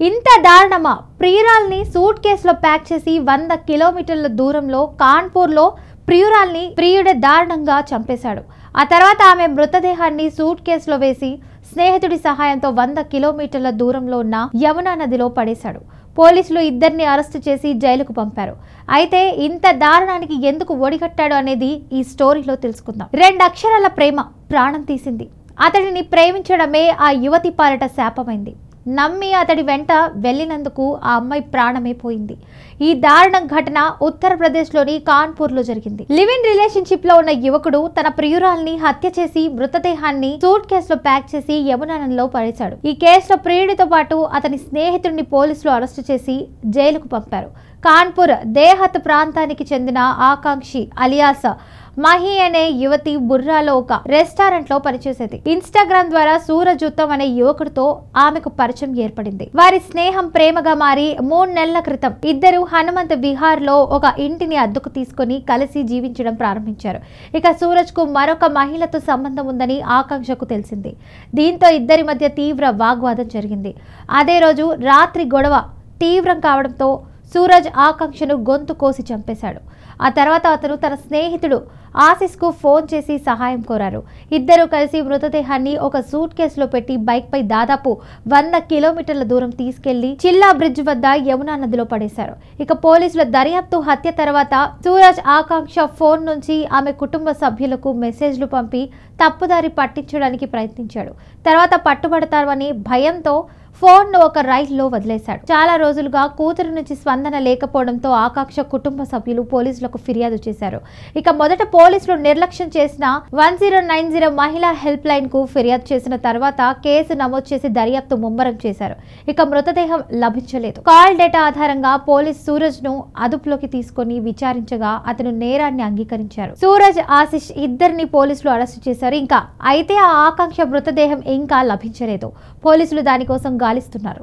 ఇంత దారుణమా? ప్రియురాల్ని సూట్ కేసులో ప్యాక్ చేసి 100 కిలోమీటర్ల దూరంలో కాన్పూర్లో ప్రియుడే దారుణంగా చంపేశాడు. ఆ తర్వాత ఆమె మృతదేహాన్ని సూట్ కేసులో వేసి స్నేహితుడి సహాయంతో 100 కిలోమీటర్ల దూరంలో ఉన్న యమునా నదిలో పడేశాడు. పోలీసులు ఇద్దరిని అరెస్టు చేసి జైలుకు పంపారు. అయితే ఇంత దారుణానికి ఎందుకు ఒడిగట్టాడు అనేది ఈ స్టోరీలో తెలుసుకుందాం. 2 అక్షరాల ప్రేమ ప్రాణం తీసింది. అతడిని ప్రేమించడమే ఆ యువతి పాలిట శాపమైంది. నమ్మి అతడి వెంట వెళ్ళినందుకు ఆ అమ్మాయి ప్రాణమే పోయింది. ఈ దారుణ ఘటన ఉత్తరప్రదేశ్లోని కాన్పూర్లో జరిగింది. లివ్ ఇన్ రిలేషన్షిప్ లో ఉన్న యువకుడు తన ప్రియురాల్ని హత్య చేసి మృతదేహాన్ని సూట్ కేసులో ప్యాక్ చేసి యమునా నదిలో పడేశాడు. ఈ కేసులో ప్రియుడితో పాటు అతని స్నేహితుడిని పోలీసులు అరెస్టు చేసి జైలుకు పంపారు. కాన్పూర్ దేహత్ ప్రాంతానికి చెందిన ఆకాంక్షి అలియాస్ మహి అనే యువతి బుర్రాలో ఒక రెస్టారెంట్ లో పనిచేసేది. ఇన్స్టాగ్రామ్ ద్వారా సూరజ్ ఉత్తమ్ అనే యువకుడితో ఆమెకు పరిచయం ఏర్పడింది. వారి స్నేహం ప్రేమగా మారి 3 నెలల క్రితం ఇద్దరు హనుమంత్ విహార్ లో ఒక ఇంటిని అద్దెకు తీసుకుని కలిసి జీవించడం ప్రారంభించారు. ఇక సూరజ్ కు మరొక మహిళతో సంబంధం ఉందని ఆకాంక్షకు తెలిసింది. దీంతో ఇద్దరి మధ్య తీవ్ర వాగ్వాదం జరిగింది. అదే రోజు రాత్రి గొడవ తీవ్రం కావడంతో సూరజ్ ఆకాంక్షను గొంతు కోసి చంపేశాడు. ఆ తర్వాత అతను తన స్నేహితుడు ఆశిష్ కు ఫోన్ చేసి సహాయం కోరారు. ఇద్దరు కలిసి మృతదేహాన్ని ఒక సూట్ కేసులో పెట్టి బైక్ పై దాదాపు 100 కిలోమీటర్ల దూరం తీసుకెళ్లి చిల్లా బ్రిడ్జ్ వద్ద యమునా నదిలో పడేశారు. ఇక పోలీసుల దర్యాప్తు హత్య తర్వాత సూరజ్ ఆకాంక్ష ఫోన్ నుంచి ఆమె కుటుంబ సభ్యులకు మెసేజ్లు పంపి తప్పుదారి పట్టించడానికి ప్రయత్నించాడు. తర్వాత పట్టుబడతామని భయంతో ఫోన్ ను ఒక రైల్లో వదిలేశాడు. చాలా రోజులుగా కూతురు నుంచి స్పందన లేకపోవడంతో ఆకాంక్ష కుటుంబ సభ్యులు పోలీసులకు ఫిర్యాదు చేశారు. ఇక మొదట పోలీసులు నిర్లక్ష్యం చేసిన 1090 మహిళా హెల్ప్ లైన్ కు ఫిర్యాదు చేసిన తర్వాత కేసు నమోదు చేసి దర్యాప్తు ముమ్మరం చేశారు. ఇక మృతదేహం లభించలేదు. కాల్ డేటా ఆధారంగా పోలీస్ సూరజ్ ను అదుపులోకి తీసుకుని విచారించగా అతను నేరాన్ని అంగీకరించారు. సూరజ్ ఆశిష్ ఇద్దరిని పోలీసులు అరెస్టు చేశారు. అయితే ఆ ఆకాంక్ష మృతదేహం ఇంకా లభించలేదు. పోలీసులు దానికోసం గాలిస్తున్నారు.